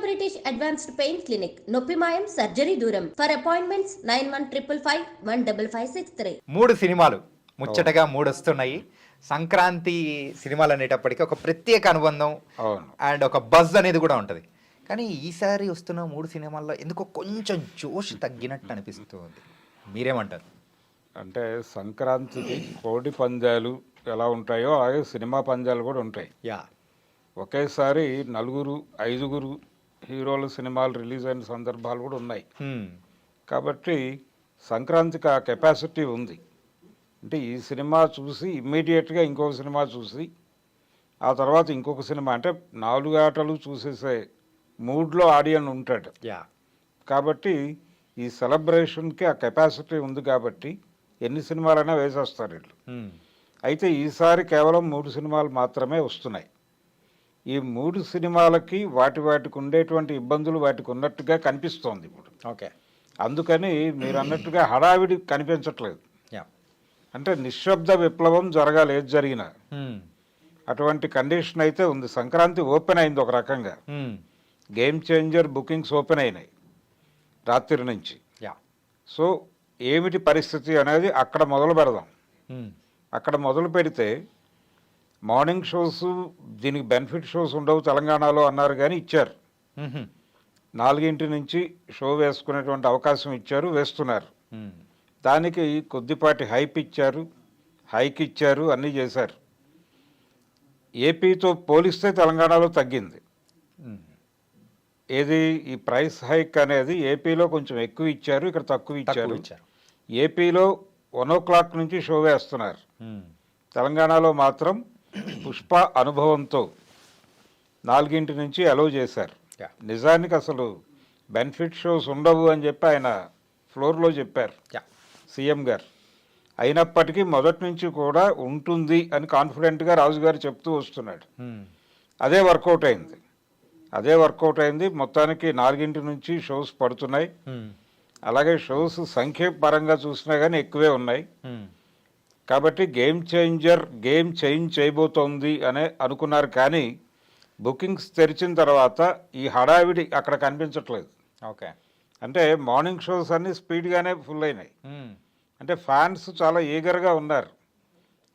British advanced pain clinic. నొప్పి మాయం, surgery దూరం. For appointments 9155515563. 3 సినిమాలు ముచ్చటగా 3 వస్తున్నాయి. సంక్రాంతి సినిమాలు అనేటప్పటికీ ఒక ప్రత్యేక అనుబంధం అండ్ ఒక బజ్ అనేది కూడా ఉంటుంది. కానీ ఈసారి వస్తున్న 3 సినిమాల్లో ఎందుకో కొంచెం జోష్ తగ్గినట్టు అనిపిస్తుంది. మీరేమంటారు? అంటే సంక్రాంతికి కోడి పందాలు ఎలా ఉంటాయో అలాగే సినిమా పందాలు కూడా ఉంటాయి. ఒకేసారి 4-5 హీరోల సినిమాలు రిలీజ్ అయిన సందర్భాలు కూడా ఉన్నాయి. కాబట్టి సంక్రాంతికి ఆ కెపాసిటీ ఉంది. అంటే ఈ సినిమా చూసి ఇమ్మీడియట్గా ఇంకొక సినిమా చూసి ఆ తర్వాత ఇంకొక సినిమా, అంటే 4 ఆటలు చూసేసే మూడ్లో ఆడియన్ ఉంటాడు. కాబట్టి ఈ సెలబ్రేషన్కి ఆ కెపాసిటీ ఉంది కాబట్టి ఎన్ని సినిమాలైనా వేసేస్తారు వీళ్ళు. అయితే ఈసారి కేవలం 3 సినిమాలు మాత్రమే వస్తున్నాయి. ఈ 3 సినిమాలకి వాటికి ఉండేటువంటి ఇబ్బందులు వాటికి ఉన్నట్టుగా కనిపిస్తోంది ఇప్పుడు. అందుకని మీరు అన్నట్టుగా హడావిడి కనిపించట్లేదు. అంటే నిశ్శబ్ద విప్లవం జరగాలి ఏది జరిగినా, అటువంటి కండిషన్ అయితే ఉంది. సంక్రాంతి ఓపెన్ అయింది ఒక రకంగా. గేమ్ చేంజర్ బుకింగ్స్ ఓపెన్ అయినాయి రాత్రి నుంచి. సో ఏమిటి పరిస్థితి అనేది అక్కడ మొదలు పెడదాం. అక్కడ మొదలు పెడితే మార్నింగ్ షోస్ దీనికి బెనిఫిట్ షోస్ ఉండవు తెలంగాణలో అన్నారు, కానీ ఇచ్చారు. 4 నుంచి షో వేసుకునేటువంటి అవకాశం ఇచ్చారు, వేస్తున్నారు. దానికి కొద్దిపాటి హైక్ ఇచ్చారు, అన్నీ చేశారు. ఏపీతో పోలిస్తే తెలంగాణలో తగ్గింది. ఏది ఈ ప్రైస్ హైక్ అనేది ఏపీలో కొంచెం ఎక్కువ ఇచ్చారు, ఇక్కడ తక్కువ ఇచ్చారు. ఏపీలో 1 నుంచి షో వేస్తున్నారు. తెలంగాణలో మాత్రం పుష్ప అనుభవంతో 4 నుంచి అలౌ చేశారు. నిజానికి అసలు బెనిఫిట్ షోస్ ఉండవు అని చెప్పి ఆయన ఫ్లోర్లో చెప్పారు సీఎం గారు. అయినప్పటికీ మొదటి నుంచి కూడా ఉంటుంది అని కాన్ఫిడెంట్గా రాజుగారు చెప్తూ వస్తున్నాడు. అదే వర్కౌట్ అయింది. మొత్తానికి 4 నుంచి షోస్ పడుతున్నాయి. అలాగే షోస్ సంఖ్య పరంగా చూసినా కానీ ఎక్కువే ఉన్నాయి. కాబట్టి గేమ్ చేంజ్ చేయబోతోంది అనే అనుకున్నారు, కానీ బుకింగ్స్ తెరిచిన తర్వాత ఈ హడావిడి అక్కడ కనిపించట్లేదు. అంటే మార్నింగ్ షోస్ అన్నీ స్పీడ్గానే ఫుల్ అయినాయి. అంటే ఫ్యాన్స్ చాలా ఈగర్గా ఉన్నారు,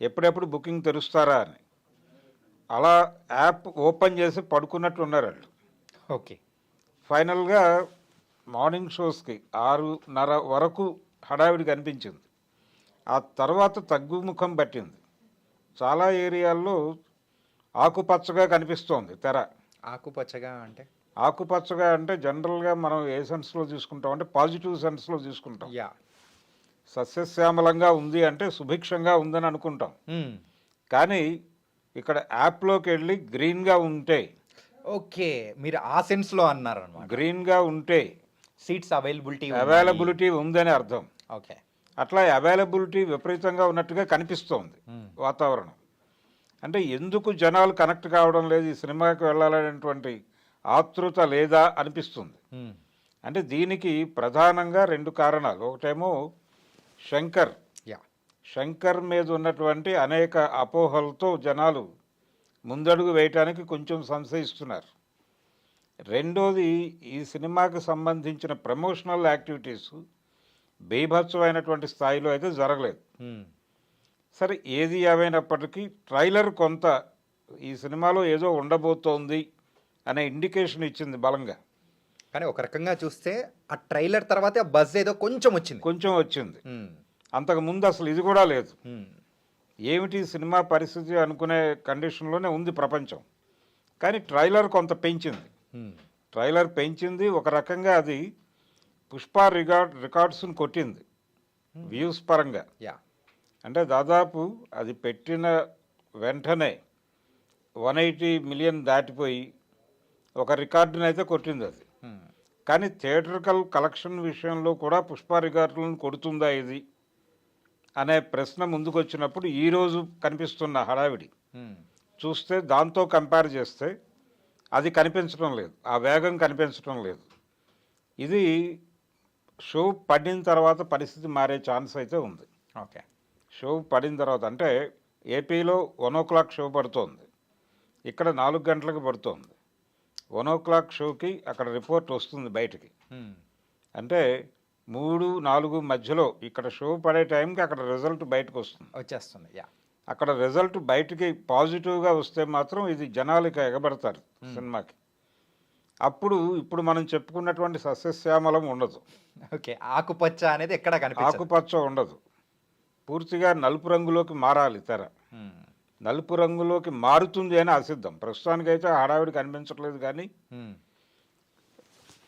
ఎప్పుడెప్పుడు బుకింగ్ తెరుస్తారా అని. అలా యాప్ ఓపెన్ చేసి పడుకున్నట్టు ఉన్నారు వాళ్ళు. ఫైనల్గా మార్నింగ్ షోస్కి 6:30 వరకు హడావిడి కనిపించింది. ఆ తర్వాత తగ్గుముఖం పట్టింది. చాలా ఏరియాల్లో ఆకుపచ్చగా కనిపిస్తోంది తెర. ఆకుపచ్చగా అంటే జనరల్గా మనం ఏ సెన్స్లో తీసుకుంటాం అంటే పాజిటివ్ సెన్స్లో తీసుకుంటాం. సస్యశ్యామలంగా ఉంది అంటే సుభిక్షంగా ఉందని అనుకుంటాం. కానీ ఇక్కడ యాప్లోకి వెళ్ళి గ్రీన్గా ఉంటే, మీరు ఆ సెన్స్లో అన్నారు. గ్రీన్గా ఉంటే సీట్స్ అవైలబిలిటీ ఉందని అర్థం. అట్లా అవైలబిలిటీ విపరీతంగా ఉన్నట్టుగా కనిపిస్తోంది వాతావరణం. అంటే ఎందుకు జనాలు కనెక్ట్ కావడం లేదు, ఈ సినిమాకి వెళ్ళాలనేటువంటి ఆతృత లేదా అనిపిస్తుంది. అంటే దీనికి ప్రధానంగా 2 కారణాలు. ఒకటేమో శంకర్ మీద ఉన్నటువంటి అనేక అపోహలతో జనాలు ముందడుగు వేయటానికి కొంచెం సంశయిస్తున్నారు. రెండోది, ఈ సినిమాకి సంబంధించిన ప్రమోషనల్ యాక్టివిటీస్ బీభత్సమైనటువంటి స్థాయిలో అయితే జరగలేదు. సరే, ఏది ఏమైనప్పటికీ ట్రైలర్ కొంత ఈ సినిమాలో ఏదో ఉండబోతోంది అనే ఇండికేషన్ ఇచ్చింది బలంగా. కానీ ఒక రకంగా చూస్తే ఆ ట్రైలర్ తర్వాత బజ్ ఏదో కొంచెం వచ్చింది. అంతకుముందు అసలు ఇది కూడా లేదు. ఏమిటి సినిమా పరిస్థితి అనుకునే కండిషన్లోనే ఉంది ప్రపంచం. కానీ ట్రైలర్ కొంత పెంచింది. ఒక రకంగా అది పుష్ప రికార్డ్స్ని కొట్టింది వ్యూస్ పరంగా. అంటే దాదాపు అది పెట్టిన వెంటనే 180 మిలియన్ దాటిపోయి ఒక రికార్డుని అయితే కొట్టింది అది. కానీ థియేట్రికల్ కలెక్షన్ విషయంలో కూడా పుష్ప రికార్డులను కొడుతుందా ఇది అనే ప్రశ్న ముందుకు వచ్చినప్పుడు ఈరోజు కనిపిస్తున్న హడావిడి చూస్తే దాంతో కంపేర్ చేస్తే అది కనిపించడం లేదు, ఆ వేగం కనిపించడం లేదు. ఇది షో పడిన తర్వాత పరిస్థితి మారే ఛాన్స్ అయితే ఉంది. షో పడిన తర్వాత అంటే ఏపీలో 1 o'clock షో పడుతోంది, ఇక్కడ 4 గంటలకు పడుతోంది. 1 o'clock షోకి అక్కడ రిపోర్ట్ వస్తుంది బయటికి. అంటే 3-4 మధ్యలో ఇక్కడ షో పడే టైంకి అక్కడ రిజల్ట్ బయటకు వచ్చేస్తుంది. అక్కడ రిజల్ట్ బయటికి పాజిటివ్గా వస్తే మాత్రం ఇది జనాలకి ఎగబడతారు సినిమాకి. అప్పుడు ఇప్పుడు మనం చెప్పుకున్నటువంటి సస్యశ్యామలం ఉండదు. ఓకే, ఆకుపచ్చ అనేది ఎక్కడ కనిపించదు. ఆకుపచ్చ ఉండదు, పూర్తిగా నలుపు రంగులోకి మారాలి తెర. నలుపు రంగులోకి మారుతుంది అని ఆశిద్దాం. ప్రస్తుతానికైతే హడావిడి కనిపించట్లేదు. కానీ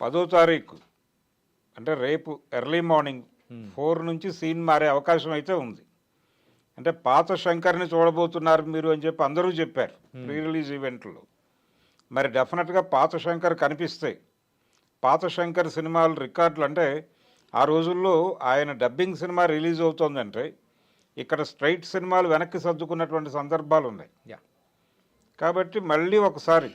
10వ తారీఖు అంటే రేపు ఎర్లీ మార్నింగ్ 4 నుంచి సీన్ మారే అవకాశం అయితే ఉంది. అంటే పాత శంకర్ని చూడబోతున్నారు మీరు అని చెప్పి అందరూ చెప్పారు ప్రీ రిలీజ్ ఈవెంట్లో. మరి డెఫినెట్గా పాత శంకర్ కనిపిస్తాయి. పాత శంకర్ సినిమాలు రికార్డులు అంటే ఆ రోజుల్లో ఆయన డబ్బింగ్ సినిమా రిలీజ్ అవుతోందంటే ఇక్కడ స్ట్రైట్ సినిమాలు వెనక్కి సర్దుకున్నటువంటి సందర్భాలు ఉన్నాయి. కాబట్టి మళ్ళీ ఒకసారి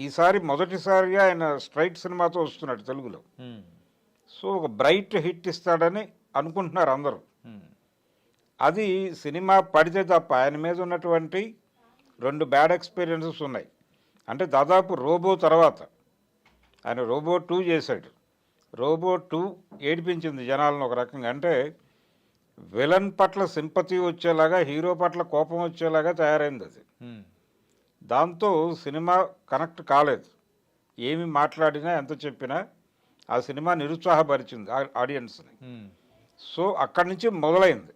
ఈసారి మొదటిసారిగా ఆయన స్ట్రైట్ సినిమాతో వస్తున్నాడు తెలుగులో. సో ఒక బ్రైట్ హిట్ ఇస్తాడని అనుకుంటున్నారు అందరూ. అది సినిమా పడితే తప్ప ఆయన మీద ఉన్నటువంటి 2 బ్యాడ్ ఎక్స్పీరియన్సెస్ ఉన్నాయి. అంటే దాదాపు రోబో తర్వాత ఆయన రోబో 2 చేశాడు. రోబో 2 ఏడిపించింది జనాలను ఒక రకంగా. అంటే విలన్ పట్ల సింపతి వచ్చేలాగా, హీరో పట్ల కోపం వచ్చేలాగా తయారైంది అది. దాంతో సినిమా కనెక్ట్ కాలేదు. ఏమి మాట్లాడినా ఎంత చెప్పినా ఆ సినిమా నిరుత్సాహపరిచింది ఆడియన్స్ని. సో అక్కడి నుంచి మొదలైంది.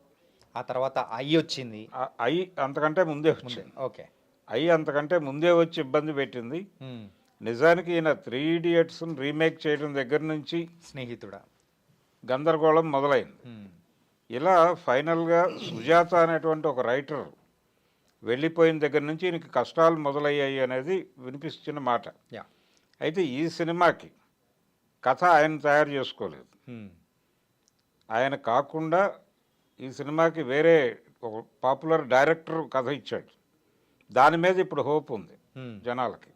ఆ తర్వాత ఐ వచ్చింది. ఐ అంతకంటే ముందే వచ్చింది. ఓకే, ఐ అంతకంటే ముందే వచ్చి ఇబ్బంది పెట్టింది. నిజానికి ఈయన 3 Idiots రీమేక్ చేయడం దగ్గర నుంచి స్నేహితుడా గందరగోళం మొదలైంది. ఇలా ఫైనల్గా సుజాత అనేటువంటి ఒక రైటర్ వెళ్ళిపోయిన దగ్గర నుంచి ఈయనకి కష్టాలు మొదలయ్యాయి అనేది వినిపిస్తున్న మాట. అయితే ఈ సినిమాకి కథ ఆయన తయారు చేసుకోలేదు. ఆయన కాకుండా ఈ సినిమాకి వేరే ఒక పాపులర్ డైరెక్టర్ కథ ఇచ్చాడు. దాని మీద ఇప్పుడు హోప్ ఉంది జనాలకి.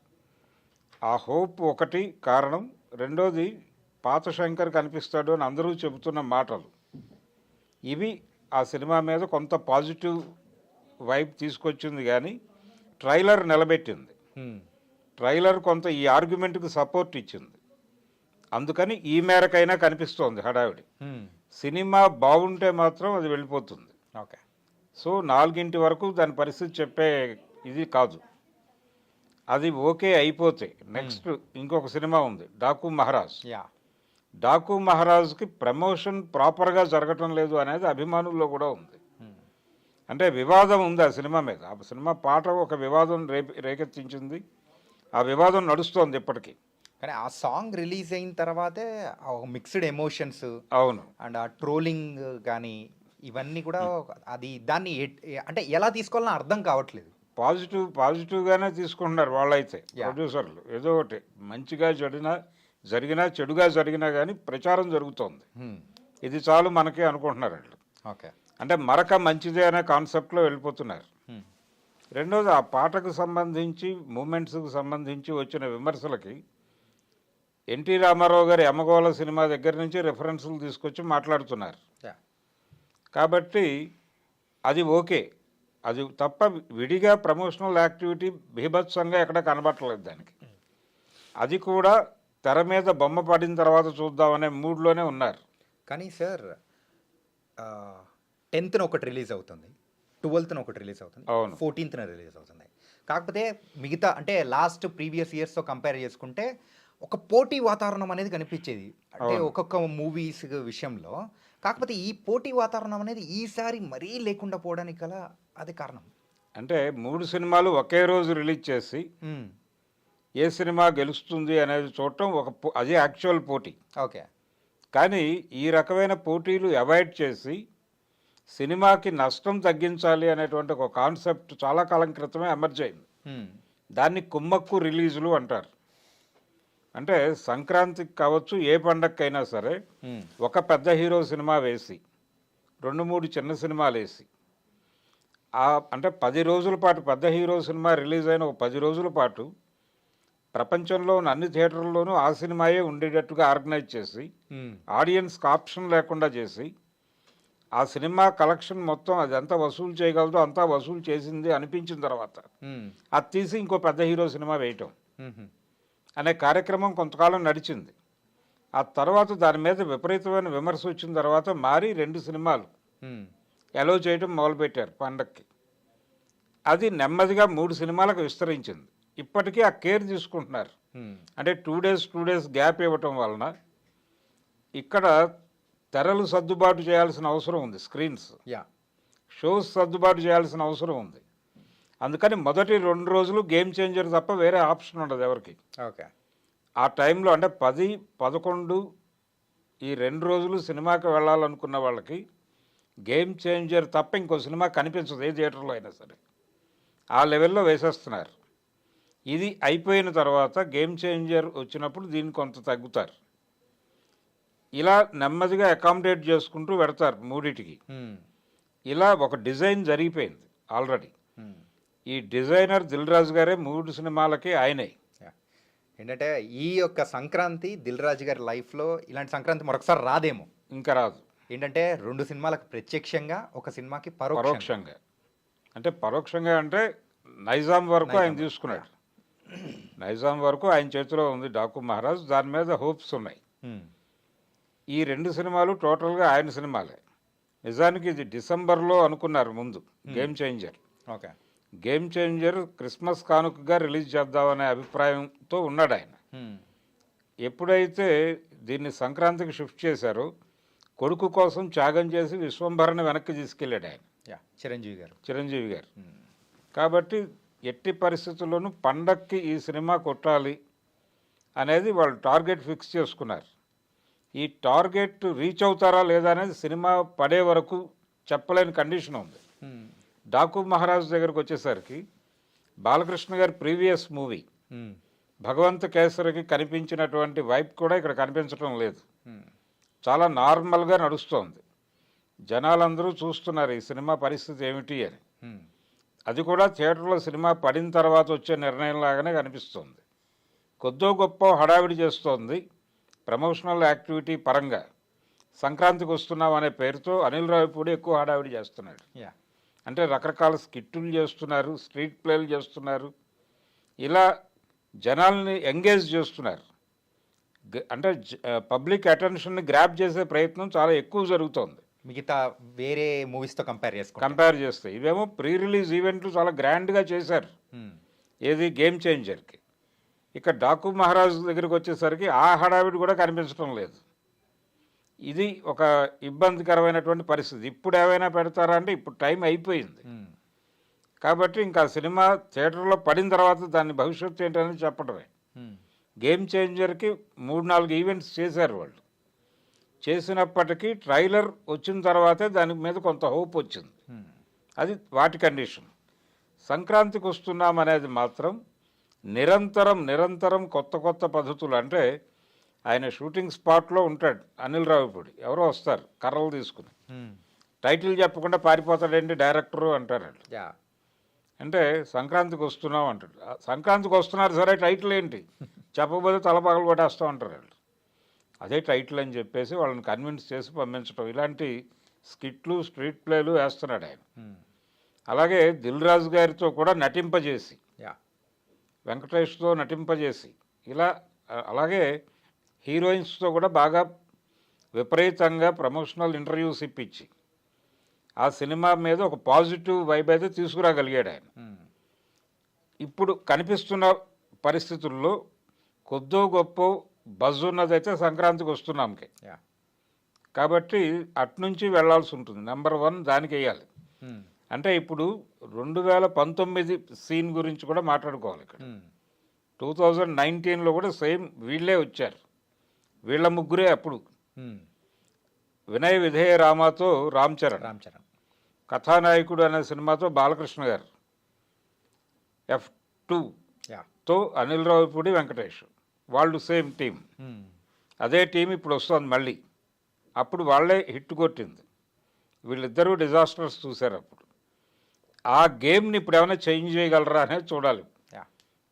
ఆ హోప్ ఒకటి కారణం. రెండోది పాత శంకర్ కనిపిస్తాడు అని అందరూ చెబుతున్న మాటలు. ఇవి ఆ సినిమా మీద కొంత పాజిటివ్ వైబ్ తీసుకొచ్చింది. కానీ ట్రైలర్ నిలబెట్టింది. ట్రైలర్ కొంత ఈ ఆర్గ్యుమెంట్కి సపోర్ట్ ఇచ్చింది. అందుకని ఈ మేరకైనా కనిపిస్తోంది హడావిడి. సినిమా బాగుంటే మాత్రం అది వెళ్ళిపోతుంది. ఓకే, సో 4 వరకు దాని పరిస్థితి చెప్పే ఇది కాదు. అది ఓకే అయిపోతే నెక్స్ట్ ఇంకొక సినిమా ఉంది, డాకు మహారాజ్. డాకు మహారాజ్కి ప్రమోషన్ ప్రాపర్గా జరగటం లేదు అనేది అభిమానుల్లో కూడా ఉంది. అంటే వివాదం ఉంది ఆ సినిమా మీద. ఆ సినిమా పాట ఒక వివాదం రేకెత్తించింది. ఆ వివాదం నడుస్తోంది ఇప్పటికీ. కానీ ఆ సాంగ్ రిలీజ్ అయిన తర్వాతే మిక్స్డ్ ఎమోషన్స్, అవును, అండ్ ఆ ట్రోలింగ్ కానీ ఇవన్నీ కూడా అది దాన్ని అంటే ఎలా తీసుకోవాలని అర్థం కావట్లేదు. పాజిటివ్గానే తీసుకుంటున్నారు వాళ్ళైతే ప్రొడ్యూసర్లు. ఏదో ఒకటి మంచిగా జరిగినా చెడుగా జరిగినా కానీ ప్రచారం జరుగుతోంది. ఇది చాలు మనకి అనుకుంటున్నారు వాళ్ళు. ఓకే, అంటే మరక మంచిదే అనే కాన్సెప్ట్లో వెళ్ళిపోతున్నారు. రెండోది ఆ పాటకు సంబంధించి మూమెంట్స్కి సంబంధించి వచ్చిన విమర్శలకి ఎన్టీ రామారావు గారి యమగోళ సినిమా దగ్గర నుంచి రెఫరెన్సులు తీసుకొచ్చి మాట్లాడుతున్నారు. కాబట్టి అది ఓకే. అది తప్ప విడిగా ప్రమోషనల్ యాక్టివిటీ బీభత్సంగా ఎక్కడ కనబట్టలేదు దానికి. అది కూడా తెర మీద బొమ్మ పడిన తర్వాత చూద్దామనే మూడ్లోనే ఉన్నారు. కానీ సార్ 10th ఒకటి రిలీజ్ అవుతుంది, 12th ఒకటి రిలీజ్ అవుతుంది, 14th రిలీజ్ అవుతుంది. కాకపోతే మిగతా అంటే లాస్ట్ ప్రీవియస్ ఇయర్స్తో కంపేర్ చేసుకుంటే ఒక పోటీ వాతావరణం అనేది కనిపించేది అంటే ఒక్కొక్క మూవీస్ విషయంలో. కాకపోతే ఈ పోటీ వాతావరణం అనేది ఈసారి మరీ లేకుండా పోవడానికి గల అది కారణం. అంటే 3 సినిమాలు ఒకే రోజు రిలీజ్ చేసి ఏ సినిమా గెలుస్తుంది అనేది చూడటం అది యాక్చువల్ పోటీ. ఓకే, కానీ ఈ రకమైన పోటీలు అవాయిడ్ చేసి సినిమాకి నష్టం తగ్గించాలి అనేటువంటి ఒక కాన్సెప్ట్ చాలా కాలం క్రితమే ఎమర్జ్ అయింది. దాన్ని కుమ్మక్కు రిలీజులు అంటారు. అంటే సంక్రాంతికి కావచ్చు, ఏ పండగకైనా సరే ఒక పెద్ద హీరో సినిమా వేసి 2-3 చిన్న సినిమాలు వేసి అంటే 10 రోజుల పాటు పెద్ద హీరో సినిమా రిలీజ్ అయిన ఒక 10 రోజుల పాటు ప్రపంచంలో ఉన్న అన్ని థియేటర్లలోనూ ఆ సినిమాయే ఉండేటట్టుగా ఆర్గనైజ్ చేసి ఆడియన్స్కి ఆప్షన్ లేకుండా చేసి ఆ సినిమా కలెక్షన్ మొత్తం అది ఎంత వసూలు చేయగలదో అంతా వసూలు చేసింది అనిపించిన తర్వాత అది తీసి ఇంకో పెద్ద హీరో సినిమా వేయటం. అనే కార్యక్రమం కొంతకాలం నడిచింది. ఆ తర్వాత దాని మీద విపరీతమైన విమర్శ వచ్చిన తర్వాత మారి 2 సినిమాలు అలో చేయడం మొదలుపెట్టారు పండక్కి. అది నెమ్మదిగా 3 సినిమాలకు విస్తరించింది. ఇప్పటికీ ఆ కేర్ తీసుకుంటున్నారు. అంటే 2 డేస్ గ్యాప్ ఇవ్వటం వలన ఇక్కడ తెరలు సర్దుబాటు చేయాల్సిన అవసరం ఉంది, స్క్రీన్స్ షోస్ సర్దుబాటు చేయాల్సిన అవసరం ఉంది. అందుకని మొదటి 2 రోజులు గేమ్ చేంజర్ తప్ప వేరే ఆప్షన్ ఉండదు ఎవరికి. ఓకే, ఆ టైంలో అంటే 10, 11 ఈ 2 రోజులు సినిమాకి వెళ్ళాలనుకున్న వాళ్ళకి గేమ్ చేంజర్ తప్ప ఇంకో సినిమా కనిపించదు, ఏ థియేటర్లో అయినా సరే. ఆ లెవెల్లో వేసేస్తున్నారు. ఇది అయిపోయిన తర్వాత గేమ్ చేంజర్ వచ్చినప్పుడు దీన్ని కొంత తగ్గుతారు. ఇలా నెమ్మదిగా అకామిడేట్ చేసుకుంటూ పెడతారు మూడిటికి. ఇలా ఒక డిజైన్ జరిగిపోయింది ఆల్రెడీ. ఈ డిజైనర్ దిల్ రాజు గారే 3 సినిమాలకి ఆయనే. ఏంటంటే ఈ యొక్క సంక్రాంతి దిల్ రాజు గారి లైఫ్లో ఇలాంటి సంక్రాంతి మరొకసారి రాదేమో, ఇంకా రాదు. ఏంటంటే 2 సినిమాలకు ప్రత్యక్షంగా, ఒక సినిమాకి పరోక్షంగా. అంటే పరోక్షంగా అంటే నైజాం వరకు ఆయన తీసుకున్నాడు. నైజాం వరకు ఆయన చేతిలో ఉంది డాకు మహారాజ్. దాని మీద హోప్స్ ఉన్నాయి. ఈ 2 సినిమాలు టోటల్గా ఆయన సినిమాలే. నిజానికి ఇది డిసెంబర్లో అనుకున్నారు ముందు game changer. Okay, game changer Christmas కానుకగా రిలీజ్ చేద్దామనే అభిప్రాయంతో ఉన్నాడు ఆయన. ఎప్పుడైతే దీన్ని సంక్రాంతికి షిఫ్ట్ చేశారో కొడుకు కోసం త్యాగం చేసి విశ్వంభరని వెనక్కి తీసుకెళ్ళాడు ఆయన, చిరంజీవి గారు. కాబట్టి ఎట్టి పరిస్థితుల్లోనూ పండక్కి ఈ సినిమా కొట్టాలి అనేది వాళ్ళు టార్గెట్ ఫిక్స్ చేసుకున్నారు. ఈ టార్గెట్ రీచ్ అవుతారా లేదా అనేది సినిమా పడే వరకు చెప్పలేని కండిషన్ ఉంది. డాకు మహారాజ్ దగ్గరకు వచ్చేసరికి బాలకృష్ణ గారి ప్రీవియస్ మూవీ భగవంత్ కేసరికి కనిపించినటువంటి వైబ్ కూడా ఇక్కడ కనిపించడం లేదు. చాలా నార్మల్గా నడుస్తోంది. జనాలందరూ చూస్తున్నారు ఈ సినిమా పరిస్థితి ఏమిటి అని. అది కూడా థియేటర్లో సినిమా పడిన తర్వాత వచ్చే నిర్ణయం లాగానే కనిపిస్తుంది. కొద్దో గొప్ప హడావిడి చేస్తోంది ప్రమోషనల్ యాక్టివిటీ పరంగా. సంక్రాంతికి వస్తున్నాం అనే పేరుతో అనిల్ రావిపూడి ఎక్కువ హడావిడి చేస్తున్నాడు. అంటే రకరకాల స్కిట్టులు చేస్తున్నారు, స్ట్రీట్ ప్లేలు చేస్తున్నారు, ఇలా జనాల్ని ఎంగేజ్ చేస్తున్నారు. అంటే పబ్లిక్ అటెన్షన్ని గ్రాప్ చేసే ప్రయత్నం చాలా ఎక్కువ జరుగుతోంది మిగతా వేరే మూవీస్తో కంపేర్ చేస్తే. ఇవేమో ప్రీ రిలీజ్ ఈవెంట్లు చాలా గ్రాండ్గా చేశారు ఏది గేమ్ చేంజర్కి. ఇక డాకు మహారాజ్ దగ్గరికి వచ్చేసరికి ఆ హడావిడి కూడా కనిపించడం లేదు. ఇది ఒక ఇబ్బందికరమైనటువంటి పరిస్థితి. ఇప్పుడు ఏమైనా పెడతారా అంటే ఇప్పుడు టైం అయిపోయింది. కాబట్టి ఇంకా సినిమా థియేటర్లో పడిన తర్వాత దాని భవిష్యత్తు ఏంటనేది చెప్పడమే. గేమ్ చేంజర్కి 3-4 ఈవెంట్స్ చేశారు వాళ్ళు. చేసినప్పటికీ ట్రైలర్ వచ్చిన తర్వాతే దాని మీద కొంత హోప్ వచ్చింది. అది వాటి కండిషన్. సంక్రాంతికి వస్తున్నాం అనేది మాత్రం నిరంతరం కొత్త పద్ధతులు. అంటే ఆయన షూటింగ్ స్పాట్లో ఉంటాడు అనిల్ రావిపూడి, ఎవరో వస్తారు కర్రలు తీసుకుని, టైటిల్ చెప్పకుండా పారిపోతాడండి డైరెక్టరు అంటారు. అంటే సంక్రాంతికి వస్తున్నాం అంటాడు. సంక్రాంతికి వస్తున్నారు సరే, టైటిల్ ఏంటి చెప్పబోతే తలపగలు కొట్టేస్తాం అంటారు వాళ్ళు. అదే టైటిల్ అని చెప్పేసి వాళ్ళని కన్విన్స్ చేసి పంపించడం, ఇలాంటి స్కిట్లు స్ట్రీట్ ప్లేలు వేస్తున్నాడు ఆయన. అలాగే దిల్ రాజు గారితో కూడా నటింపజేసి, వెంకటేష్తో నటింపజేసి, ఇలా అలాగే హీరోయిన్స్తో కూడా బాగా విపరీతంగా ప్రమోషనల్ ఇంటర్వ్యూస్ ఇప్పించి ఆ సినిమా మీద ఒక పాజిటివ్ వైబ్ అయితే తీసుకురాగలిగాడు ఆయన. ఇప్పుడు కనిపిస్తున్న పరిస్థితుల్లో కొద్దో గొప్ప బజ్ ఉన్నదైతే సంక్రాంతికి వస్తున్నాంకి. కాబట్టి అట్నుంచి వెళ్లాల్సి ఉంటుంది. నెంబర్ 1 దానికి వేయాలి. అంటే ఇప్పుడు 2019 సీన్ గురించి కూడా మాట్లాడుకోవాలి. ఇక్కడ 2019లో కూడా సేమ్ వీళ్ళే వచ్చారు. వీళ్ళ ముగ్గురే అప్పుడు. వినయ విధేయ రామాతో రామ్ చరణ్, కథానాయకుడు అనే సినిమాతో బాలకృష్ణ గారు, F2తో అనిల్ రావిపూడి, వెంకటేష్, వాళ్ళు సేమ్ టీం. అదే టీం ఇప్పుడు వస్తుంది మళ్ళీ. అప్పుడు వాళ్ళే హిట్ కొట్టింది. వీళ్ళిద్దరూ డిజాస్టర్స్ చూశారు అప్పుడు. ఆ గేమ్ని ఇప్పుడు ఏమైనా చేంజ్ చేయగలరా అనేది చూడాలి.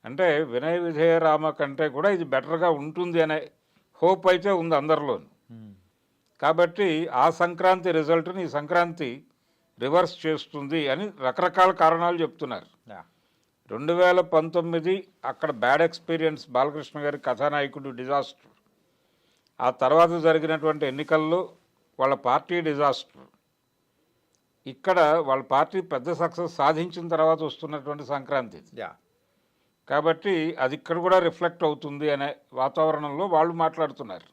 అంటే వినయ విధేయ రామ కంటే కూడా ఇది బెటర్గా ఉంటుంది అనే హోప్ అయితే ఉంది అందరిలోనూ. కాబట్టి ఆ సంక్రాంతి రిజల్ట్ని ఈ సంక్రాంతి రివర్స్ చేస్తుంది అని రకరకాల కారణాలు చెప్తున్నారు. 2019 అక్కడ బ్యాడ్ ఎక్స్పీరియన్స్, బాలకృష్ణ గారి కథానాయకుడు డిజాస్టర్. ఆ తర్వాత జరిగినటువంటి ఎన్నికల్లో వాళ్ళ పార్టీ డిజాస్టర్. ఇక్కడ వాళ్ళ పార్టీ పెద్ద సక్సెస్ సాధించిన తర్వాత వస్తున్నటువంటి సంక్రాంతి. కాబట్టి అది ఇక్కడ కూడా రిఫ్లెక్ట్ అవుతుంది అనే వాతావరణంలో వాళ్ళు మాట్లాడుతున్నారు.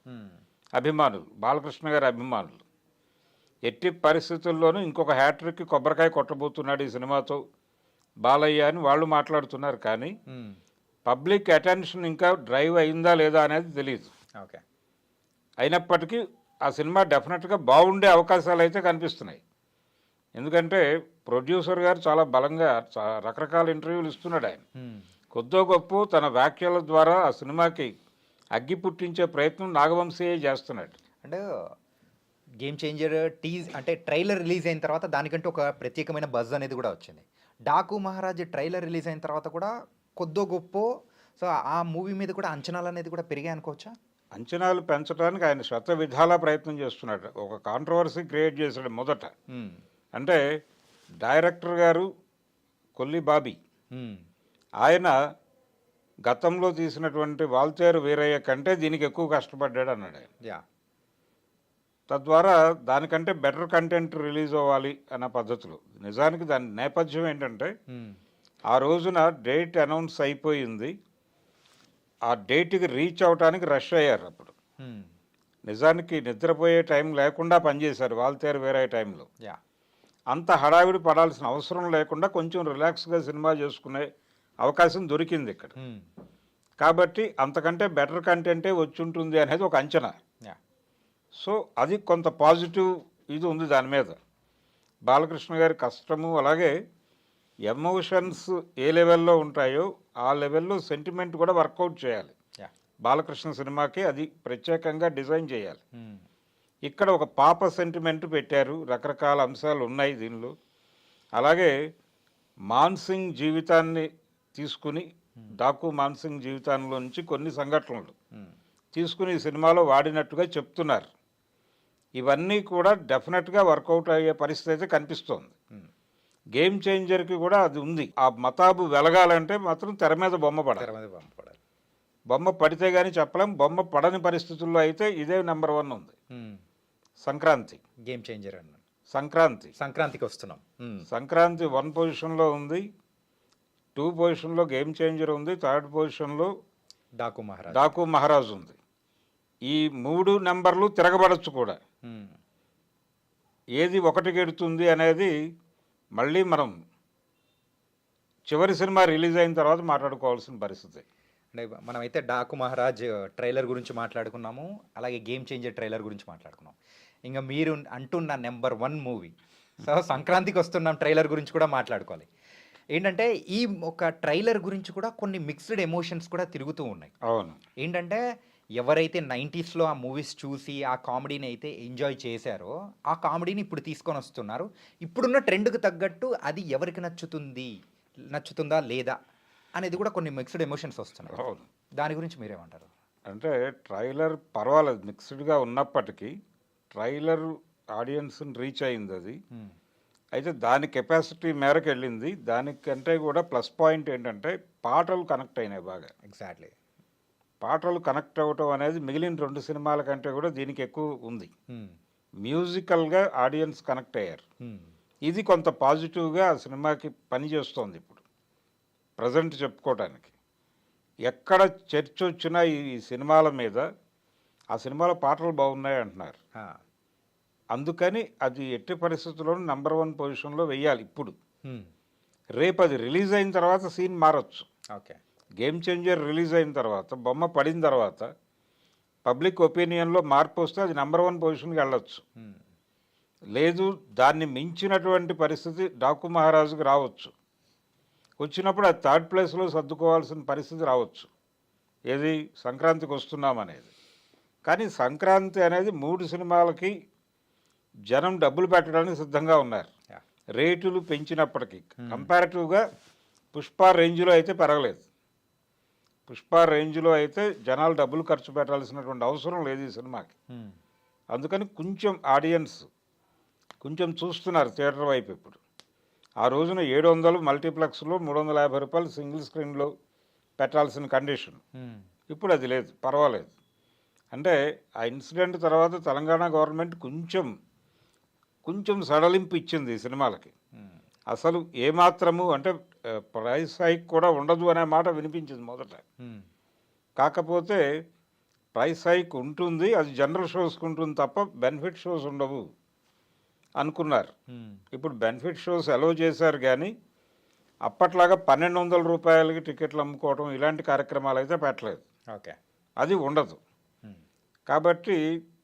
అభిమానులు, బాలకృష్ణ గారి అభిమానులు ఎట్టి పరిస్థితుల్లోనూ ఇంకొక హ్యాట్రిక్ కొబ్బరికాయ కొట్టబోతున్నాడు ఈ సినిమాతో బాలయ్య అని వాళ్ళు మాట్లాడుతున్నారు. కానీ పబ్లిక్ అటెన్షన్ ఇంకా డ్రైవ్ అయిందా లేదా అనేది తెలియదు. అయినప్పటికీ ఆ సినిమా డెఫినెట్గా బాగుండే అవకాశాలు అయితే కనిపిస్తున్నాయి. ఎందుకంటే ప్రొడ్యూసర్ గారు చాలా బలంగా రకరకాల ఇంటర్వ్యూలు ఇస్తున్నాడు. ఆయన కొద్దో గొప్ప తన వ్యాఖ్యల ద్వారా ఆ సినిమాకి అగ్గి పుట్టించే ప్రయత్నం నాగవంశీయే చేస్తున్నాడు. అంటే గేమ్ చేంజర్ అంటే ట్రైలర్ రిలీజ్ అయిన తర్వాత దానికంటే ఒక ప్రత్యేకమైన బజ్ అనేది కూడా వచ్చింది. డాకు మహారాజ్ ట్రైలర్ రిలీజ్ అయిన తర్వాత కూడా కొద్దో గొప్ప సో ఆ మూవీ మీద కూడా అంచనాలు అనేది కూడా పెరిగాయి అనుకోవచ్చా? అంచనాలు పెంచడానికి ఆయన శత విధాలా ప్రయత్నం చేస్తున్నాడు. ఒక కాంట్రవర్సీ క్రియేట్ చేశాడు మొదట. అంటే డైరెక్టర్ గారు కొల్లి బాబీ, ఆయన గతంలో తీసినటువంటి వాల్తేరు వీరయ్య కంటే దీనికి ఎక్కువ కష్టపడ్డాడు అన్నాడు ఆయన. తద్వారా దానికంటే బెటర్ కంటెంట్ రిలీజ్ అవ్వాలి అన్న పద్ధతిలో. నిజానికి దాని నేపథ్యం ఏంటంటే ఆ రోజున డేట్ అనౌన్స్ అయిపోయింది, ఆ డేట్కి రీచ్ అవడానికి రష్ అయ్యారు. అప్పుడు నిజానికి నిద్రపోయే టైం లేకుండా పనిచేశారు వాల్తేరు వీరయ్య టైంలో. అంత హడావిడి పడాల్సిన అవసరం లేకుండా కొంచెం రిలాక్స్గా సినిమా చేసుకునే అవకాశం దొరికింది ఇక్కడ. కాబట్టి అంతకంటే బెటర్ కంటెంటే వచ్చి ఉంటుంది అనేది ఒక అంచనా. సో అది కొంత పాజిటివ్ ఇది ఉంది దాని మీద. బాలకృష్ణ గారి కష్టము, అలాగే ఎమోషన్స్ ఏ లెవెల్లో ఉంటాయో ఆ లెవెల్లో సెంటిమెంట్ కూడా వర్కౌట్ చేయాలి. బాలకృష్ణ సినిమాకి అది ప్రత్యేకంగా డిజైన్ చేయాలి. ఇక్కడ ఒక పాప సెంటిమెంట్ పెట్టారు, రకరకాల అంశాలు ఉన్నాయి దీనిలో. అలాగే మాన్సింగ్ జీవితాన్ని తీసుకుని, డాకు మాన్సింగ్ జీవితంలో నుంచి కొన్ని సంఘటనలు తీసుకుని ఈ సినిమాలో వాడినట్టుగా చెప్తున్నారు. ఇవన్నీ కూడా డెఫినెట్గా వర్కౌట్ అయ్యే పరిస్థితి అయితే కనిపిస్తోంది. గేమ్ చేంజర్కి కూడా అది ఉంది. ఆ మతాబు వెలగాలంటే మాత్రం తెర మీద బొమ్మ పడాలి. బొమ్మ పడితే కానీ చెప్పలేం. బొమ్మ పడని పరిస్థితుల్లో అయితే ఇదే నెంబర్ 1 ఉంది. సంక్రాంతి గేమ్ చేంజర్ అన్న సంక్రాంతికి వస్తున్నాం. సంక్రాంతి 1 పొజిషన్లో ఉంది, 2 పొజిషన్లో గేమ్ చేంజర్ ఉంది, 3rd పొజిషన్లో డాకు మహారాజ్ ఉంది. ఈ 3 నెంబర్లు తిరగబడచ్చు కూడా. ఏది ఒకటి గెడుతుంది అనేది మళ్ళీ మనం చివరి సినిమా రిలీజ్ అయిన తర్వాత మాట్లాడుకోవాల్సిన పరిస్థితి. అంటే మనమైతే డాకు మహారాజ్ ట్రైలర్ గురించి మాట్లాడుకున్నాము, అలాగే గేమ్ చేంజర్ ట్రైలర్ గురించి మాట్లాడుకున్నాం. ఇంకా మీరు అంటున్న నెంబర్ 1 మూవీ, సో సంక్రాంతికి వస్తున్నాం ట్రైలర్ గురించి కూడా మాట్లాడుకోవాలి. ఏంటంటే ఈ ఒక ట్రైలర్ గురించి కూడా కొన్ని మిక్స్డ్ ఎమోషన్స్ కూడా తిరుగుతూ ఉన్నాయి. అవును. ఏంటంటే ఎవరైతే 90sలో ఆ మూవీస్ చూసి ఆ కామెడీని అయితే ఎంజాయ్ చేశారో ఆ కామెడీని ఇప్పుడు తీసుకొని వస్తున్నారు. ఇప్పుడున్న ట్రెండ్కి తగ్గట్టు అది ఎవరికి నచ్చుతుందా లేదా అనేది కూడా కొన్ని మిక్స్డ్ ఎమోషన్స్ వస్తున్నాయి. అవును. దాని గురించి మీరేమంటారు? అంటే ట్రైలర్ పర్వాలేదు, మిక్స్డ్గా ఉన్నప్పటికీ ట్రైలర్ ఆడియన్స్ని రీచ్ అయింది అది. అయితే దాని కెపాసిటీ మేరకు వెళ్ళింది. దానికంటే కూడా ప్లస్ పాయింట్ ఏంటంటే పాటలు కనెక్ట్ అయినాయి బాగా. ఎగ్జాక్ట్లీ. పాటలు కనెక్ట్ అవ్వటం అనేది మిగిలిన 2 సినిమాల కంటే కూడా దీనికి ఎక్కువ ఉంది. మ్యూజికల్గా ఆడియన్స్ కనెక్ట్ అయ్యారు. ఇది కొంత పాజిటివ్గా ఆ సినిమాకి పనిచేస్తోంది. ఇప్పుడు ప్రజెంట్ చెప్పుకోవటానికి ఎక్కడ చర్చ వచ్చినా ఈ సినిమాల మీద ఆ సినిమాలో పాటలు బాగున్నాయి అంటున్నారు. అందుకని అది ఎట్టి పరిస్థితుల్లోనూ నెంబర్ 1 పొజిషన్లో వెయ్యాలి. ఇప్పుడు రేపు అది రిలీజ్ అయిన తర్వాత సీన్ మారచ్చు. ఓకే. గేమ్ చేంజర్ రిలీజ్ అయిన తర్వాత, బొమ్మ పడిన తర్వాత పబ్లిక్ ఒపీనియన్లో మార్పు వస్తే అది నెంబర్ 1 పొజిషన్కి వెళ్ళొచ్చు. లేదు దాన్ని మించినటువంటి పరిస్థితి డాకు మహారాజుకి రావచ్చు. వచ్చినప్పుడు అది 3rd ప్లేస్లో సర్దుకోవాల్సిన పరిస్థితి రావచ్చు. ఏది సంక్రాంతికి వస్తున్నామనేది. కానీ సంక్రాంతి అనేది 3 సినిమాలకి జనం డబ్బులు పెట్టడానికి సిద్ధంగా ఉన్నారు. రేటులు పెంచినప్పటికీ కంపారిటివ్గా పుష్ప రేంజ్లో అయితే పెరగలేదు. పుష్ప రేంజ్లో అయితే జనాలు డబ్బులు ఖర్చు పెట్టాల్సినటువంటి అవసరం లేదు ఈ సినిమాకి. అందుకని కొంచెం ఆడియన్స్ కొంచెం చూస్తున్నారు థియేటర్ వైపు ఇప్పుడు. ఆ రోజున 700 మల్టీప్లెక్స్లో 350 రూపాయలు సింగిల్ స్క్రీన్లో పెట్టాల్సిన కండిషన్. ఇప్పుడు అది లేదు, పర్వాలేదు. అంటే ఆ ఇన్సిడెంట్ తర్వాత తెలంగాణ గవర్నమెంట్ కొంచెం సడలింపు ఇచ్చింది ఈ సినిమాలకి. అసలు ఏమాత్రము అంటే ప్రైస్ హైక్ కూడా ఉండదు అనే మాట వినిపించింది మొదట. కాకపోతే ప్రైస్ హైక్ ఉంటుంది, అది జనరల్ షోస్కి ఉంటుంది తప్ప బెనిఫిట్ షోస్ ఉండవు అనుకున్నారు. ఇప్పుడు బెనిఫిట్ షోస్ అలౌ చేశారు, కానీ అప్పట్లాగా 1200 రూపాయలకి టికెట్లు అమ్ముకోవడం ఇలాంటి కార్యక్రమాలు అయితే పెట్టలేదు. ఓకే, అది ఉండదు. కాబట్టి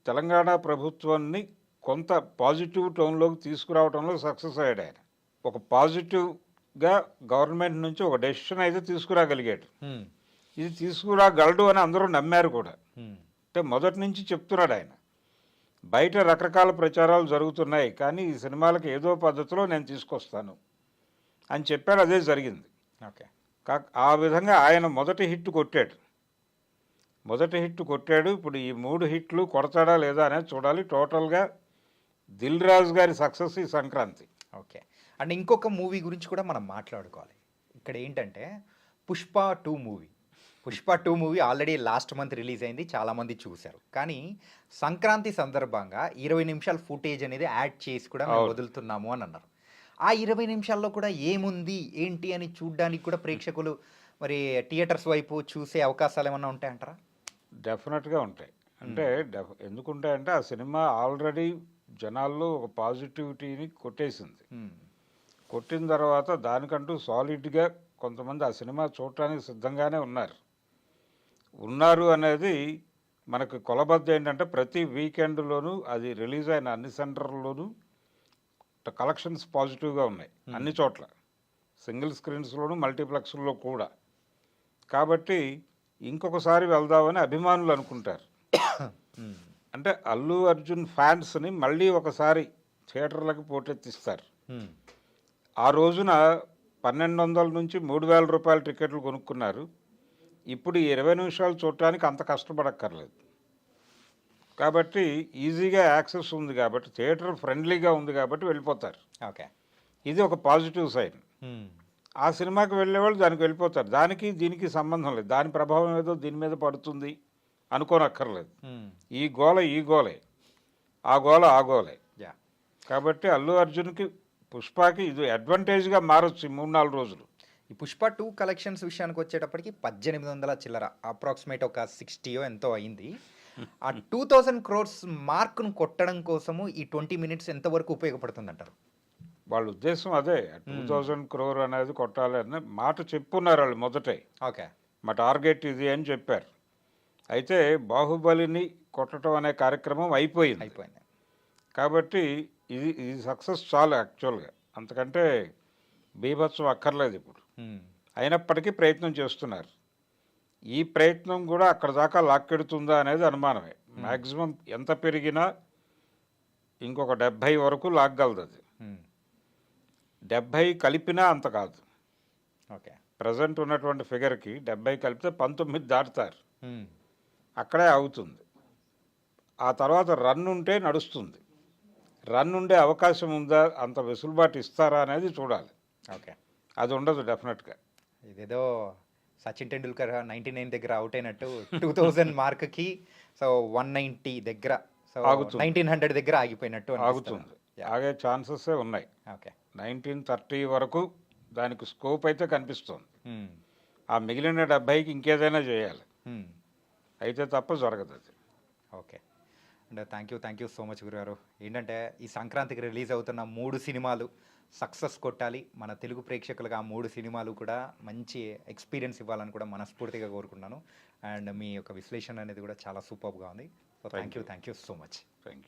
తెలంగాణ ప్రభుత్వాన్ని కొంత పాజిటివ్ టోన్లోకి తీసుకురావడంలో సక్సెస్ అయ్యాడు ఆయన. ఒక పాజిటివ్గా గవర్నమెంట్ నుంచి ఒక డెసిషన్ అయితే తీసుకురాగలిగాడు. ఇది తీసుకురాగలడు అని అందరూ నమ్మారు కూడా. అంటే మొదటి నుంచి చెప్తున్నాడు ఆయన. బయట రకరకాల ప్రచారాలు జరుగుతున్నాయి, కానీ ఈ సినిమాలకు ఏదో పద్ధతిలో నేను తీసుకొస్తాను అని చెప్పాడు. అదే జరిగింది. ఓకే, ఆ విధంగా ఆయన మొదటి హిట్ కొట్టాడు. ఇప్పుడు ఈ 3 హిట్లు కొడతాడా లేదా అనేది చూడాలి. టోటల్గా దిల్ రాజు గారి సక్సెస్ ఈ సంక్రాంతి. ఓకే. అండ్ ఇంకొక మూవీ గురించి కూడా మనం మాట్లాడుకోవాలి. ఇక్కడ ఏంటంటే Pushpa 2 movie already last month release అయింది, చాలామంది చూశారు. కానీ సంక్రాంతి సందర్భంగా 20 నిమిషాల ఫుటేజ్ అనేది యాడ్ చేసి కూడా మేము వదులుతున్నాము అని అన్నారు. ఆ 20 నిమిషాల్లో కూడా ఏముంది ఏంటి అని చూడడానికి కూడా ప్రేక్షకులు మరి థియేటర్స్ వైపు చూసే అవకాశాలు ఏమన్నా ఉంటాయంటారా? డెఫినెట్గా ఉంటాయి. అంటే ఎందుకుంటాయంటే ఆ సినిమా ఆల్రెడీ జనాల్లో ఒక పాజిటివిటీని కొట్టేసింది. కొట్టిన తర్వాత దానికంటూ సాలిడ్గా కొంతమంది ఆ సినిమా చూడటానికి సిద్ధంగానే ఉన్నారు అనేది మనకు కొలబద్ద. ఏంటంటే ప్రతి వీకెండ్లోనూ అది రిలీజ్ అయిన అన్ని సెంటర్లోనూ కలెక్షన్స్ పాజిటివ్గా ఉన్నాయి, అన్ని చోట్ల, సింగిల్ స్క్రీన్స్లోను మల్టీప్లెక్స్లో కూడా. కాబట్టి ఇంకొకసారి వెళ్దామని అభిమానులు అనుకుంటారు. అంటే అల్లు అర్జున్ ఫ్యాన్స్ని మళ్ళీ ఒకసారి థియేటర్లకు పోటెత్తిస్తారు. ఆ రోజున 1200 నుంచి 3000 రూపాయల టికెట్లు కొనుక్కున్నారు. ఇప్పుడు 20 నిమిషాలు చూడటానికి అంత కష్టపడక్కర్లేదు. కాబట్టి ఈజీగా యాక్సెస్ ఉంది, కాబట్టి థియేటర్ ఫ్రెండ్లీగా ఉంది, కాబట్టి వెళ్ళిపోతారు. ఓకే, ఇది ఒక పాజిటివ్ సైన్. ఆ సినిమాకి వెళ్ళేవాళ్ళు దానికి వెళ్ళిపోతారు. దానికి దీనికి సంబంధం లేదు. దాని ప్రభావం ఏదో దీని మీద పడుతుంది అనుకోనక్కర్లేదు. ఈ గోలే, ఆ గోలే. కాబట్టి అల్లు అర్జున్కి పుష్పకి ఇది అడ్వాంటేజ్గా మారొచ్చు ఈ 3-4 రోజులు. ఈ పుష్ప 2 కలెక్షన్స్ విషయానికి వచ్చేటప్పటికి 1800 చిల్లర, అప్రాక్సిమేట్ ఒక 60 ఎంతో అయింది. ఆ 2000 crores మార్క్ను కొట్టడం కోసము ఈ 20 minutes ఎంతవరకు ఉపయోగపడుతుందంటారు? వాళ్ళ ఉద్దేశం అదే, 2000 crore అనేది కొట్టాలి అనే మాట చెప్పున్నారు వాళ్ళు మొదటే. ఓకే, మా టార్గెట్ ఇది అని చెప్పారు. అయితే బాహుబలిని కొట్టడం అనే కార్యక్రమం అయిపోయింది. కాబట్టి ఇది సక్సెస్ చాలు యాక్చువల్గా, అంతకంటే బీభత్సం అక్కర్లేదు ఇప్పుడు. అయినప్పటికీ ప్రయత్నం చేస్తున్నారు. ఈ ప్రయత్నం కూడా అక్కడ దాకా లాక్కెడుతుందా అనేది అనుమానమే. మ్యాక్సిమం ఎంత పెరిగినా ఇంకొక 70 వరకు లాగ్గలదు. అది 70 కలిపినా అంత కాదు. ఓకే, ప్రజెంట్ ఉన్నటువంటి ఫిగర్కి 70 కలిపితే 19 దాటుతారు, అక్కడే అవుతుంది. ఆ తర్వాత రన్ ఉంటే నడుస్తుంది. రన్ ఉండే అవకాశం ఉందా, అంత వెసులుబాటు ఇస్తారా అనేది చూడాలి. ఓకే, అది ఉండదు డెఫినెట్గా. ఇదేదో సచిన్ టెండూల్కర్ 99 దగ్గర అవుట్ అయినట్టు 2000 మార్క్కి సో 190 దగ్గర, సో 1900 దగ్గర ఆగిపోయినట్టు ఆగుతుంది. ఆగే ఛాన్సెస్ ఉన్నాయి. ఓకే, 1930 వరకు దానికి స్కోప్ అయితే కనిపిస్తుంది. ఆ మిగిలిన 70కి ఇంకేదైనా చేయాలి, అయితే తప్ప జరగదు అది. Okay, and thank you so much గురుగారు. ఏంటంటే ఈ సంక్రాంతికి రిలీజ్ అవుతున్న 3 సినిమాలు సక్సెస్ కొట్టాలి, మన తెలుగు ప్రేక్షకులకు ఆ 3 సినిమాలు కూడా మంచి ఎక్స్పీరియన్స్ ఇవ్వాలని కూడా మనస్ఫూర్తిగా కోరుకున్నాను. అండ్ మీ యొక్క విశ్లేషణ అనేది కూడా చాలా సూపర్గా ఉంది. So thank you so much. Thank you.